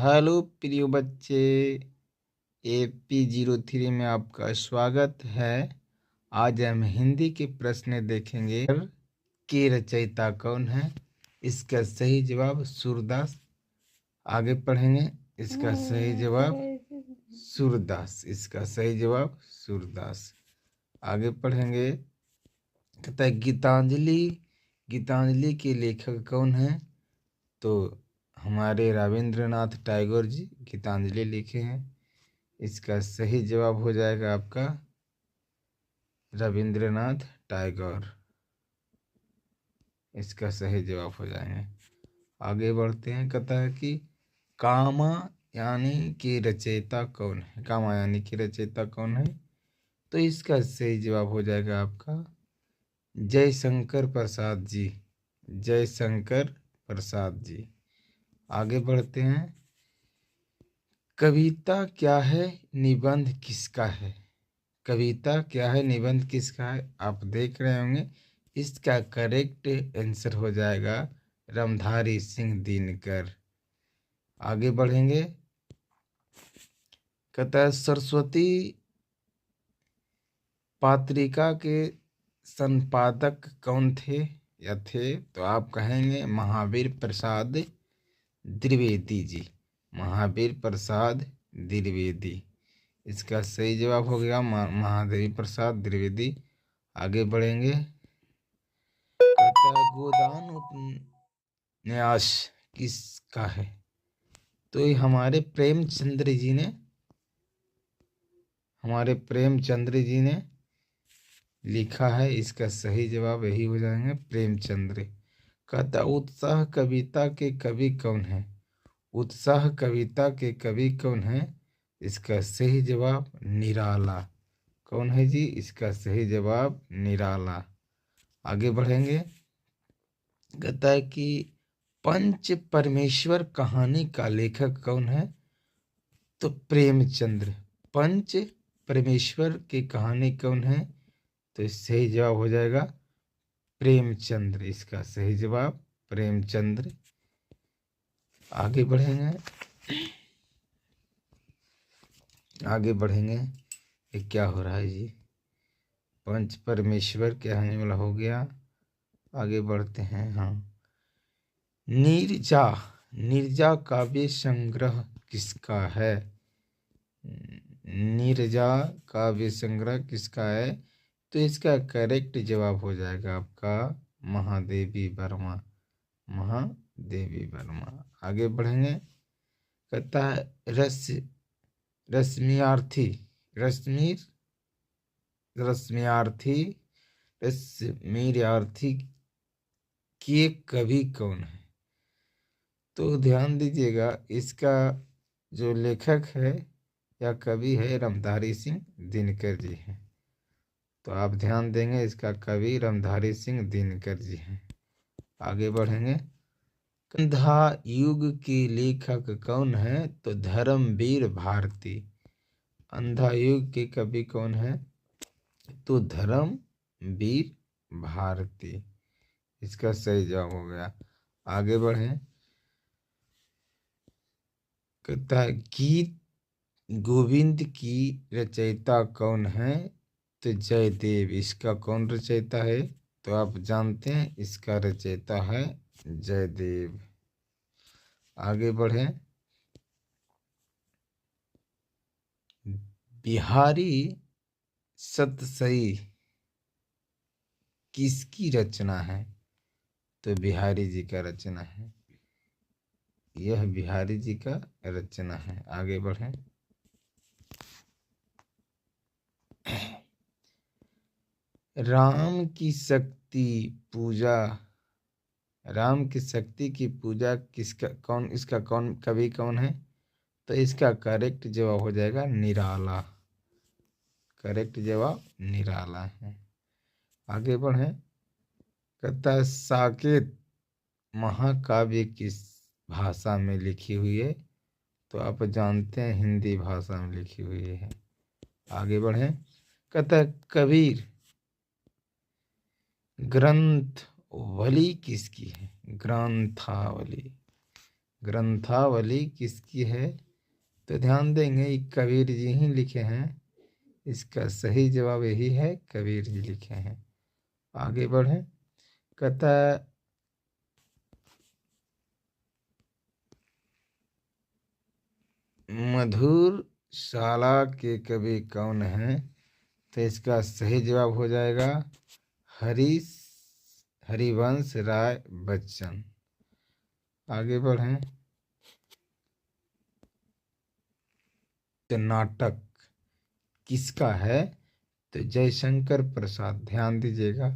Hello प्रिय बच्चे, AP03 में आपका स्वागत है। आज हम हिंदी के प्रश्न देखेंगे के रचयिता कौन है। इसका सही जवाब सूरदास। आगे पढ़ेंगे। इसका सही जवाब सूरदास। इसका सही जवाब सूरदास। आगे पढ़ेंगे। कहता है गीतांजलि गीतांजलि के लेखक कौन है। तो हमारे रविंद्रनाथ टैगोर जी गीतांजलि लिखे हैं। इसका सही जवाब हो जाएगा आपका रविंद्रनाथ टैगोर। इसका सही जवाब हो जाएंगे। आगे बढ़ते हैं। कहता है कि कामायनी के रचयिता कौन है। कामायनी के रचयिता कौन है। तो इसका सही जवाब हो जाएगा आपका जयशंकर प्रसाद जी। जयशंकर प्रसाद जी। आगे बढ़ते हैं। कविता क्या है, निबंध किसका है। कविता क्या है, निबंध किसका है, आप देख रहे होंगे। इसका करेक्ट आंसर हो जाएगा रामधारी सिंह दिनकर। आगे बढ़ेंगे। कहता है सरस्वती पत्रिका के संपादक कौन थे या थे। तो आप कहेंगे महावीर प्रसाद द्विवेदी जी। महावीर प्रसाद द्विवेदी। इसका सही जवाब हो गया महादेवी प्रसाद द्विवेदी। आगे बढ़ेंगे। कहता है गोदान उपन्यास किसका है। तो ये हमारे प्रेमचंद्र जी ने लिखा है। इसका सही जवाब यही हो जाएंगे प्रेमचंद्र। कहता उत्साह कविता के कवि कौन है। उत्साह कविता के कवि कौन है। इसका सही जवाब निराला। कौन है जी। इसका सही जवाब निराला। आगे बढ़ेंगे। कहता है कि पंच परमेश्वर कहानी का लेखक कौन है। तो प्रेमचंद्र। पंच परमेश्वर की कहानी कौन है। तो सही जवाब हो जाएगा प्रेमचंद्र। इसका सही जवाब प्रेमचंद्र। आगे बढ़ेंगे। ये क्या हो रहा है जी। पंच परमेश्वर कहानी वाला हो गया। आगे बढ़ते हैं। हाँ, नीरजा काव्य संग्रह किसका है। नीरजा काव्य संग्रह किसका है। तो इसका करेक्ट जवाब हो जाएगा आपका महादेवी वर्मा। महादेवी वर्मा। आगे बढ़ेंगे। कहता है रश्मियार्थी के कवि कौन है। तो ध्यान दीजिएगा। इसका जो लेखक है या कवि है रामधारी सिंह दिनकर जी हैं। तो आप ध्यान देंगे। इसका कवि रामधारी सिंह दिनकर जी हैं। आगे बढ़ेंगे। अंधा युग के लेखक कौन है। तो धर्मवीर भारती। अंधा युग के कवि कौन है। तो धर्मवीर भारती। इसका सही जवाब हो गया। आगे बढ़े। कहता है गीत गोविंद की रचयिता कौन है। तो जयदेव। इसका कौन रचयिता है। तो आप जानते हैं इसका रचयिता है जयदेव। आगे बढ़े। बिहारी सतसई किसकी रचना है। तो बिहारी जी का रचना है। यह बिहारी जी का रचना है। आगे बढ़े। राम की शक्ति की पूजा इसका कौन कवि कौन है। तो इसका करेक्ट जवाब हो जाएगा निराला। करेक्ट जवाब निराला है। आगे बढ़े। कहता है साकेत महाकाव्य किस भाषा में लिखी हुई है। तो आप जानते हैं हिंदी भाषा में लिखी हुई है। आगे बढ़े। कहता है कबीर ग्रंथवली किसकी है। ग्रंथावली। ग्रंथावली किसकी है? तो ध्यान देंगे ये कबीर जी ही लिखे हैं। इसका सही जवाब यही है, कबीर जी लिखे हैं। आगे बढ़ें। कहता मधुर शाला के कवि कौन हैं? तो इसका सही जवाब हो जाएगा हरिवंश राय बच्चन। आगे बढ़ें। तो नाटक किसका है? तो जयशंकर प्रसाद। ध्यान दीजिएगा,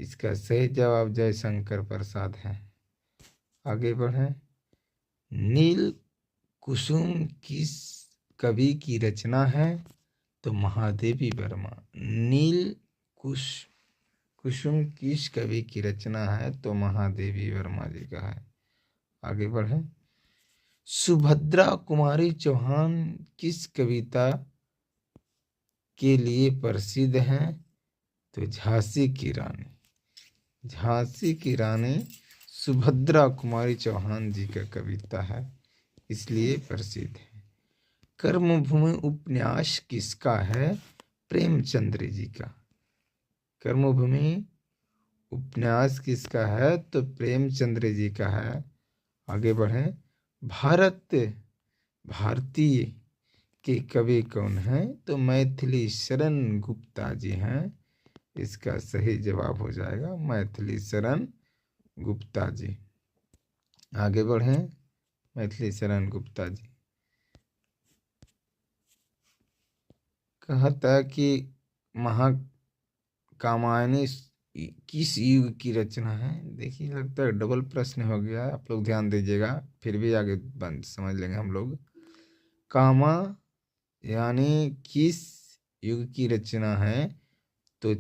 इसका सही जवाब जयशंकर प्रसाद है। आगे बढ़ें। नील कुसुम किस कवि की रचना है? तो महादेवी वर्मा। नील कुसुम किस कवि की रचना है? तो महादेवी वर्मा जी का है। आगे बढ़ें। सुभद्रा कुमारी चौहान किस कविता के लिए प्रसिद्ध हैं? तो झांसी की रानी। झांसी की रानी सुभद्रा कुमारी चौहान जी का कविता है, इसलिए प्रसिद्ध है। कर्मभूमि उपन्यास किसका है? प्रेमचंद्र जी का। कर्मभूमि उपन्यास किसका है? तो प्रेमचंद्र जी का है। आगे बढ़ें। भारतीय के कवि कौन हैं? तो मैथिली शरण गुप्ता जी हैं। इसका सही जवाब हो जाएगा मैथिली शरण गुप्ता जी। आगे बढ़ें। मैथिली शरण गुप्ता जी कहता कि महाकामायनी किस युग की रचना है? देखिए, लगता है डबल प्रश्न हो गया है, आप लोग ध्यान दीजिएगा, फिर भी आगे समझ लेंगे हम लोग। कामा यानी किस युग की रचना है? तो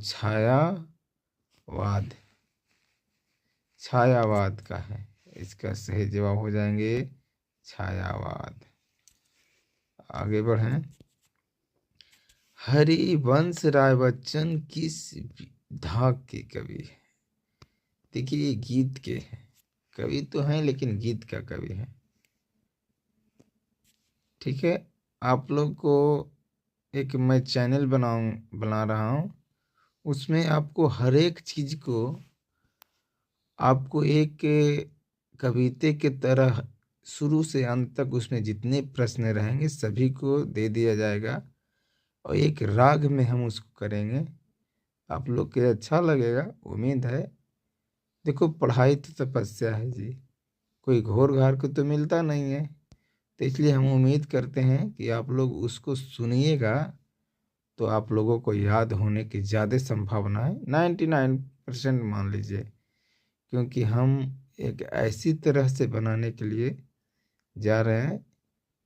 छायावाद का है। इसका सही जवाब हो जाएंगे छायावाद। आगे बढ़ें। हरिवंश राय बच्चन किस धाक के कवि है? देखिए, ये गीत के हैं, कवि तो हैं लेकिन गीत का कवि है। ठीक है, आप लोग को एक मैं चैनल बना रहा हूँ, उसमें आपको हर एक चीज़ को आपको एक कविते के तरह शुरू से अंत तक उसमें जितने प्रश्न रहेंगे सभी को दे दिया जाएगा और एक राग में हम उसको करेंगे। आप लोग के अच्छा लगेगा, उम्मीद है। देखो, पढ़ाई तो तपस्या है जी, कोई घोर घार को तो मिलता नहीं है, तो इसलिए हम उम्मीद करते हैं कि आप लोग उसको सुनिएगा तो आप लोगों को याद होने की ज़्यादा संभावना है, 99% मान लीजिए, क्योंकि हम एक ऐसी तरह से बनाने के लिए जा रहे हैं।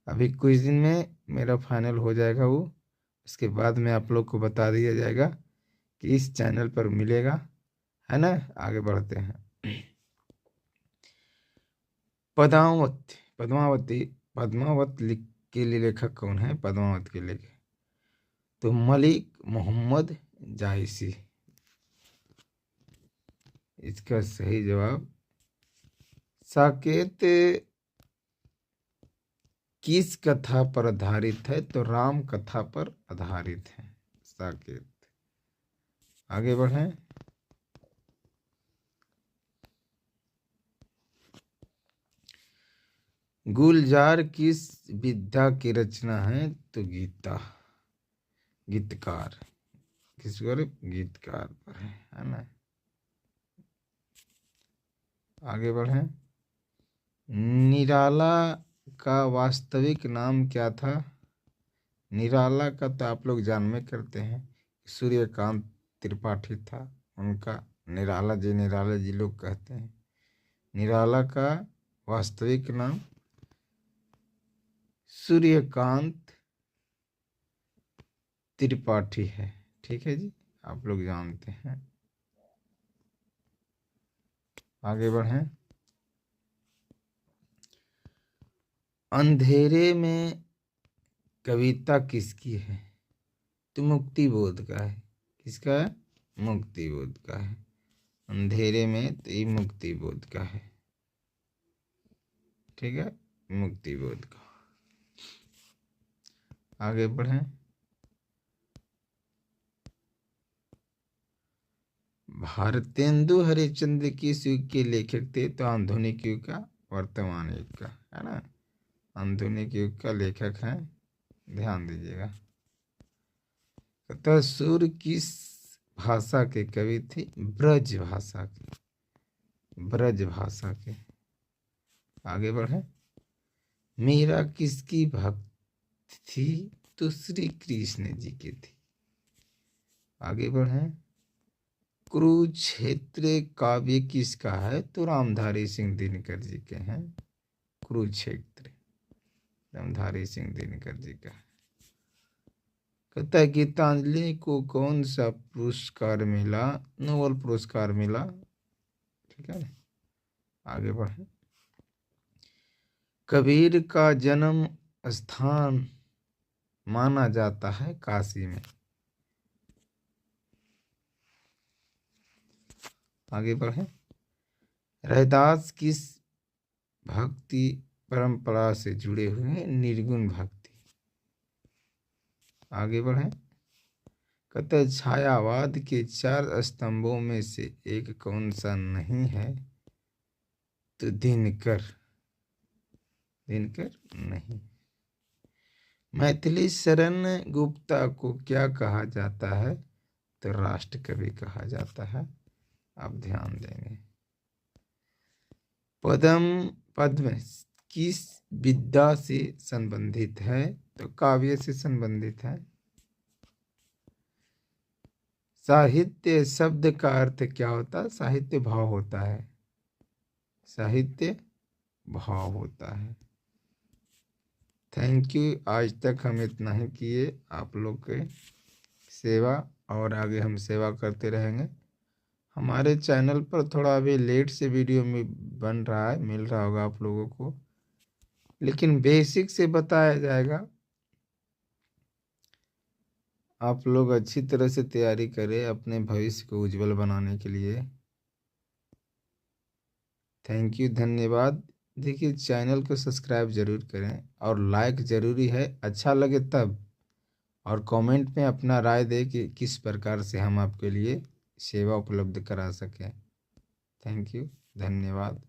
अभी कुछ दिन में मेरा फाइनल हो जाएगा वो, उसके बाद में आप लोग को बता दिया जाएगा कि इस चैनल पर मिलेगा, है ना। आगे बढ़ते हैं। पद्मावत के लिए लेखक कौन है? पद्मावत के लेखक तो मलिक मोहम्मद जायसी। इसका सही जवाब। साकेत किस कथा पर आधारित है? तो राम कथा पर आधारित है साकेत। आगे बढ़ें। गुलजार किस विधा की रचना है? तो गीतकार। किस पर? गीतकार पर है ना। आगे बढ़ें। निराला का वास्तविक नाम क्या था? निराला का तो आप लोग जान में करते हैं, सूर्यकांत त्रिपाठी था, उनका निराला जी लोग कहते हैं। निराला का वास्तविक नाम सूर्यकांत त्रिपाठी है। ठीक है जी, आप लोग जानते हैं। आगे बढ़ें। अंधेरे में कविता किसकी है? तो मुक्ति बोध का है। किसका है? मुक्ति बोध का है। अंधेरे में तो ये मुक्ति बोध का है। ठीक है, मुक्ति बोध का। आगे बढ़ें। भारतेंदु हरिश्चंद्र किस युग के लेखक थे? तो आधुनिक युग का, वर्तमान युग का, है ना। आधुनिक युग का लेखक हैं, ध्यान दीजिएगा। कहता सूर्य किस भाषा के कवि थे? ब्रज भाषा के, ब्रज भाषा के। आगे बढ़े। मीरा किसकी भक्त थी? तो श्री कृष्ण जी की थी। आगे बढ़े। कुरुक्षेत्र काव्य किसका है? तो रामधारी सिंह दिनकर जी के हैं। कुरुक्षेत्र रामधारी सिंह दिनकर जी का है। कहता है गीतांजलि को कौन सा पुरस्कार मिला? नोबेल पुरस्कार मिला। ठीक है ना। आगे बढ़े। कबीर का जन्म स्थान माना जाता है काशी में। आगे बढ़े। रैदास किस भक्ति परंपरा से जुड़े हुए हैं? निर्गुण भक्ति। आगे बढ़े। कहते हैं छायावाद के 4 स्तंभों में से एक कौन सा नहीं है? तो दिनकर, दिनकर नहीं। मैथिली शरण गुप्ता को क्या कहा जाता है? तो राष्ट्र कवि कहा जाता है। आप ध्यान देंगे। पद्म किस विद्या से संबंधित है? तो काव्य से संबंधित है। साहित्य शब्द का अर्थ क्या होता है? साहित्य भाव होता है, साहित्य भाव होता है। Thank you. आज तक हम इतना ही किए आप लोग के सेवा, और आगे हम सेवा करते रहेंगे। हमारे चैनल पर थोड़ा अभी लेट से वीडियो में बन रहा है, मिल रहा होगा आप लोगों को, लेकिन बेसिक से बताया जाएगा। आप लोग अच्छी तरह से तैयारी करें अपने भविष्य को उज्जवल बनाने के लिए। थैंक यू, धन्यवाद। देखिए चैनल को सब्सक्राइब जरूर करें और लाइक ज़रूरी है, अच्छा लगे तब। और कमेंट में अपना राय दें कि किस प्रकार से हम आपके लिए सेवा उपलब्ध करा सकें। थैंक यू, धन्यवाद।